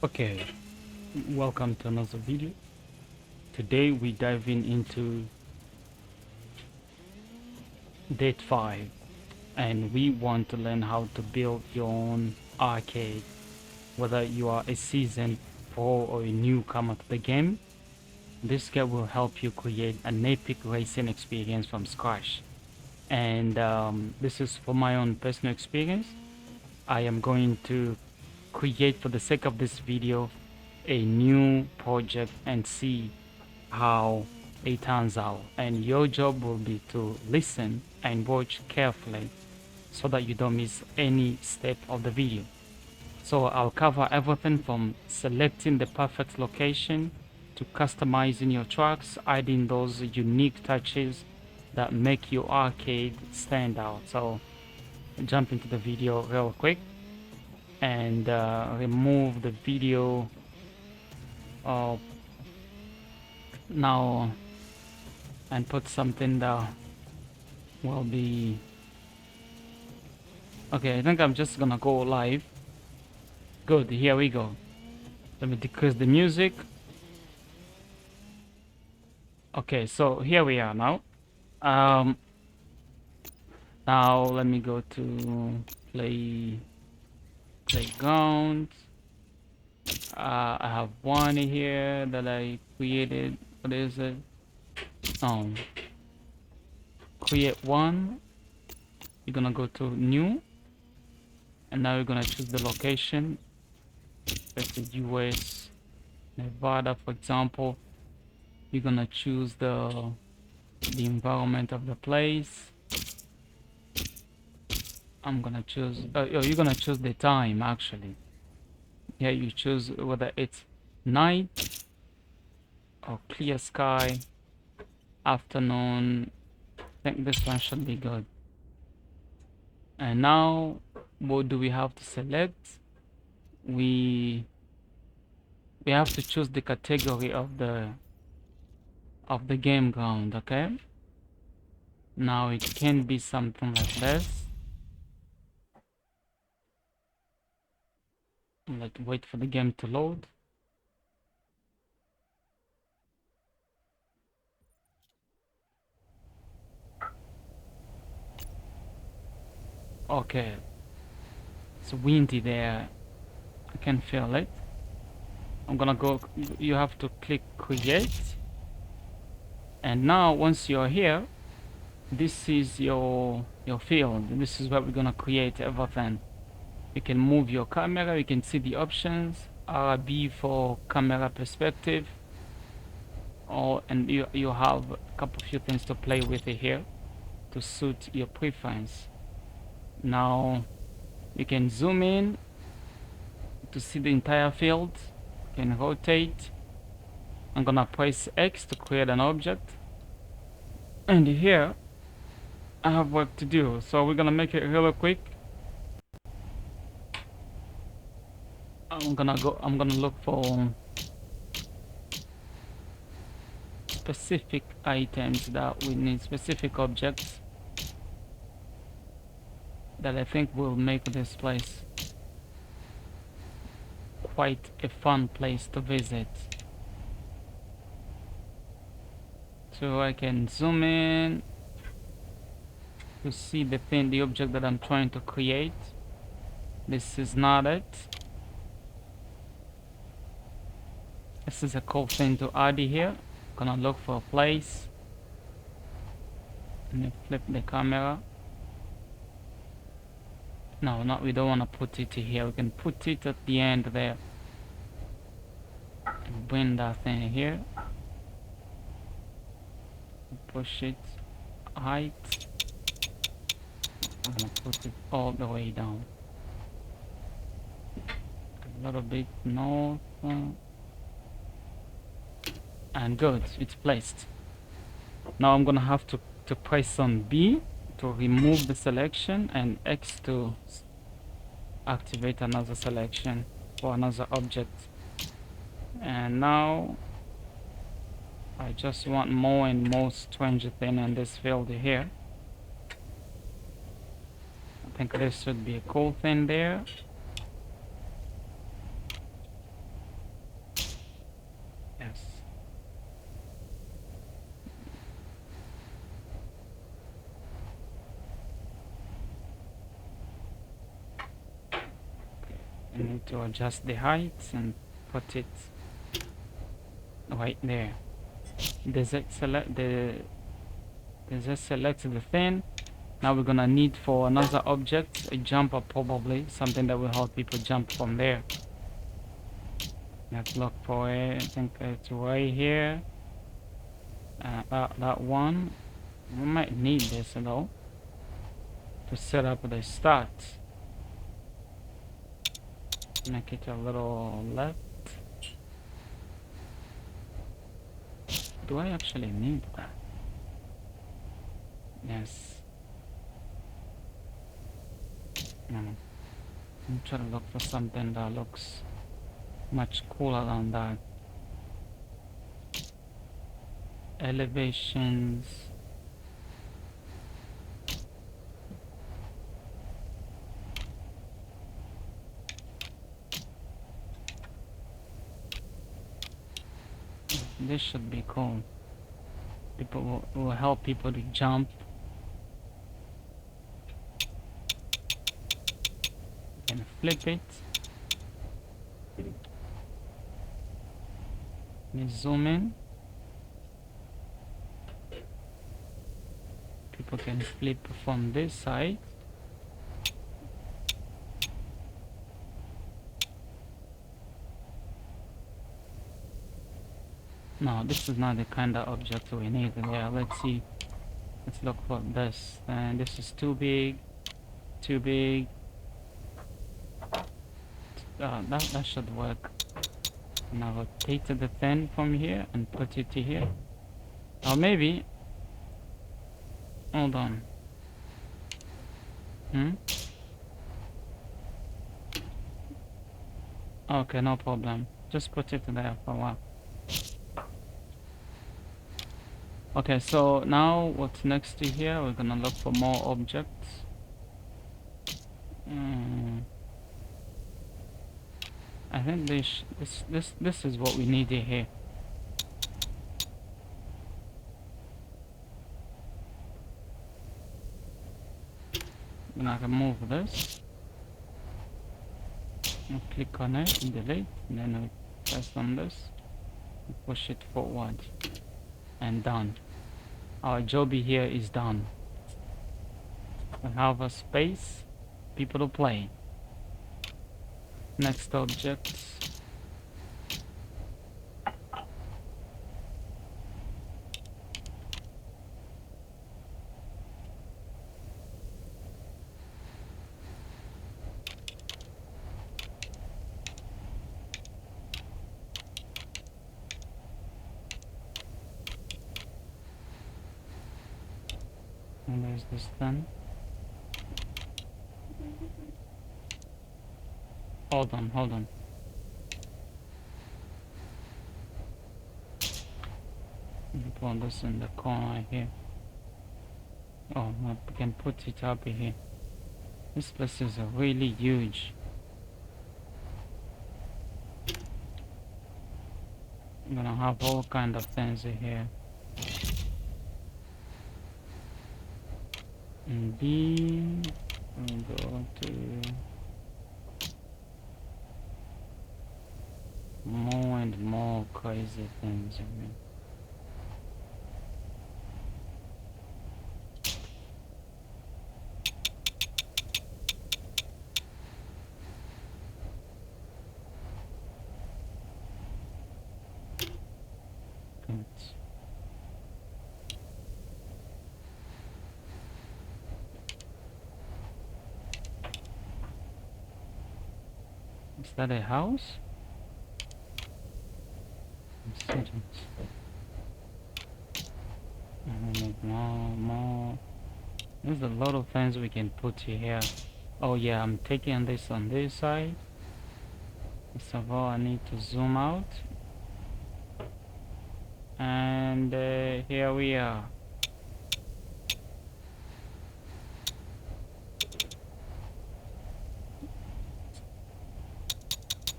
Okay, welcome to another video. Today we diving into date 5 and we want to learn how to build your own arcade. Whether you are a seasoned pro or a newcomer to the game, this guide will help you create an epic racing experience from scratch. And this is for my own personal experience. I am going to create, for the sake of this video, a new project and see how it turns out. And your job will be to listen and watch carefully so that you don't miss any step of the video. So I'll cover everything from selecting the perfect location to customizing your tracks, adding those unique touches that make your arcade stand out. So jump into the video real quick and remove the video now and put something that will be okay. I think I'm just gonna go live. Good, here we go. Let me decrease the music. Okay, so here we are now. Now let me go to playground. I have one here that I created. What is it? Oh, create one. You're gonna go to new, and now you're gonna choose the location. Let's say US, Nevada, for example. You're gonna choose the environment of the place. I'm gonna choose. You're gonna choose the time actually. Yeah, you choose whether it's night or clear sky, afternoon. I think this one should be good. And now, what do we have to select? We have to choose the category of the game ground. Okay. Now it can be something like this. Let's wait for the game to load. Okay, it's windy there. I can feel it. I'm gonna go. You have to click create. And now once you're here, this is your field. This is where we're gonna create everything. You can move your camera. You can see the options. RB for camera perspective. And you have a couple few things to play with here to suit your preference. Now you can zoom in to see the entire field. You can rotate. I'm gonna press X to create an object. And here I have work to do, so we're gonna make it really quick. I'm gonna look for specific items that we need, specific objects that I think will make this place quite a fun place to visit. So I can zoom in to see the object that I'm trying to create. This is not it. This is a cool thing to add here. Gonna look for a place. Let me flip the camera. No, not, we don't want to put it here. We can put it at the end there. And bring that thing here. Push it. Height. I'm gonna put it all the way down. A little bit north. And good, it's placed. Now I'm gonna have to press on B to remove the selection and X to activate another selection for another object. And now I just want more and more strange thing in this field here. I think this should be a cool thing there. I need to adjust the height and put it right there. Does it select the thing? Now we're gonna need for another object, a jumper probably, something that will help people jump from there. Let's look for it. I think it's right here. That one. We might need this though to set up the start. Make it a little left. Do I actually need that? Yes. I'm trying to look for something that looks much cooler than that. Elevations. This should be cool. People will help people to jump. And flip it. Let me zoom in. People can flip from this side. No, this is not the kind of object we need there. Let's see. Let's look for this. And this is too big. Too big. That should work. Now rotate the pen from here and put it to here. Or maybe. Hold on. Okay, no problem. Just put it there for a while. Okay, so now what's next to here? We're gonna look for more objects. I think this is what we need here. I'm gonna remove this. I'll click on it and delete, and then I'll press on this and push it forward and done. Our job here is done. We have a space, people to play. Next object. And there's this thing. Hold on. Put this in the corner here. Oh, I can put it up here. This place is really huge. I'm gonna have all kind of things here. And B, we'll go to more and more crazy things here. Is that a house? More. There's a lot of things we can put here. Oh yeah, I'm taking this on this side. First of all, I need to zoom out. And here we are.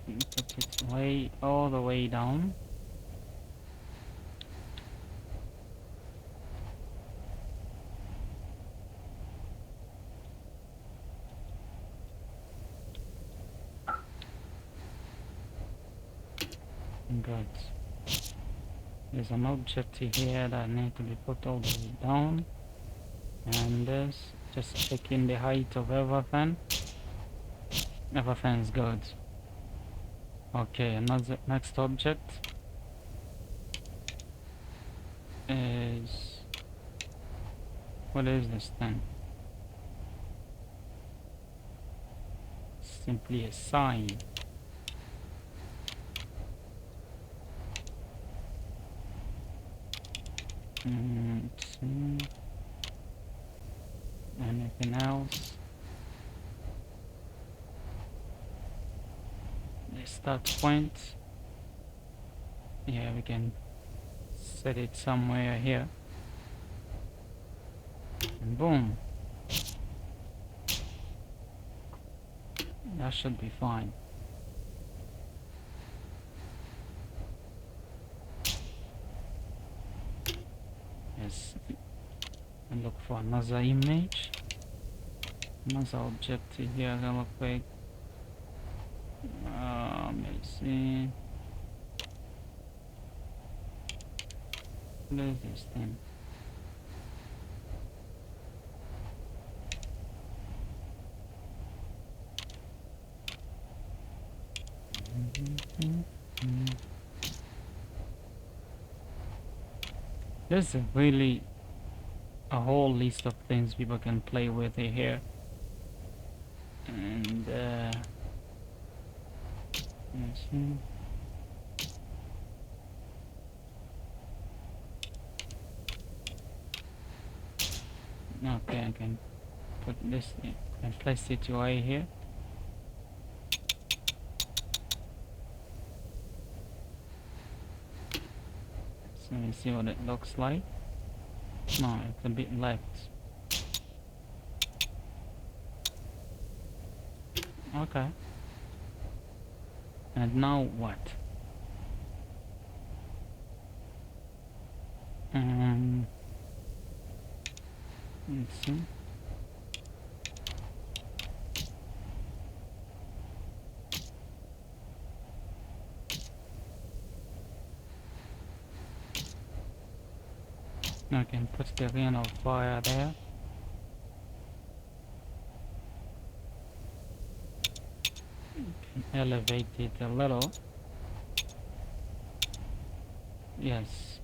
Put it all the way down. Good. There's an object here that need to be put all the way down. And this, just checking the height of everything. Everything's good. Okay, another next object is, what is this thing? Simply a sign. Let's see. Anything else? The start point. Yeah, we can set it somewhere here. And boom. That should be fine. Yes. And look for another image. Another object here real quick. Let's see. What is this thing? There's really a whole list of things people can play with here. And let's see. Okay, I can put this and place it right here. So let me see what it looks like. No, it's a bit left. Okay. And now what? Let's see. I can put the ring of fire there. Elevate it a little. Yes,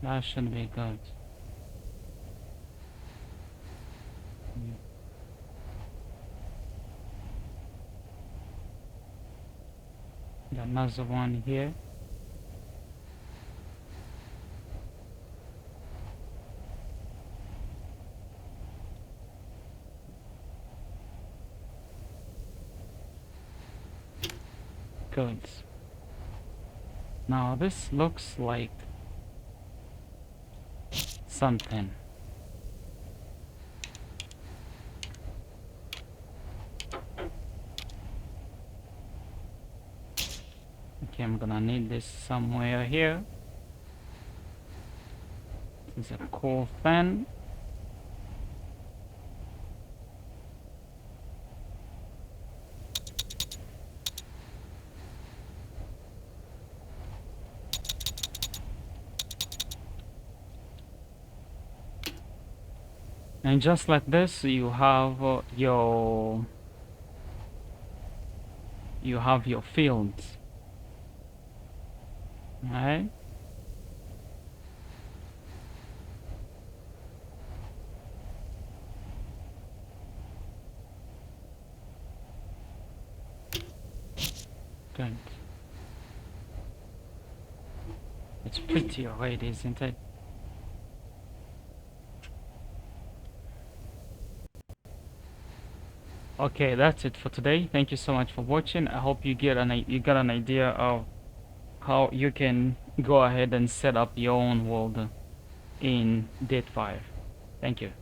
that should be good. Another one here. Good. Now this looks like something. Okay, I'm gonna need this somewhere here. This is a cool fan. And just like this, you have your fields. Right? Good. It's pretty already, isn't it? Okay, that's it for today. Thank you so much for watching. I hope you got an idea of how you can go ahead and set up your own world in Date 5. Thank you.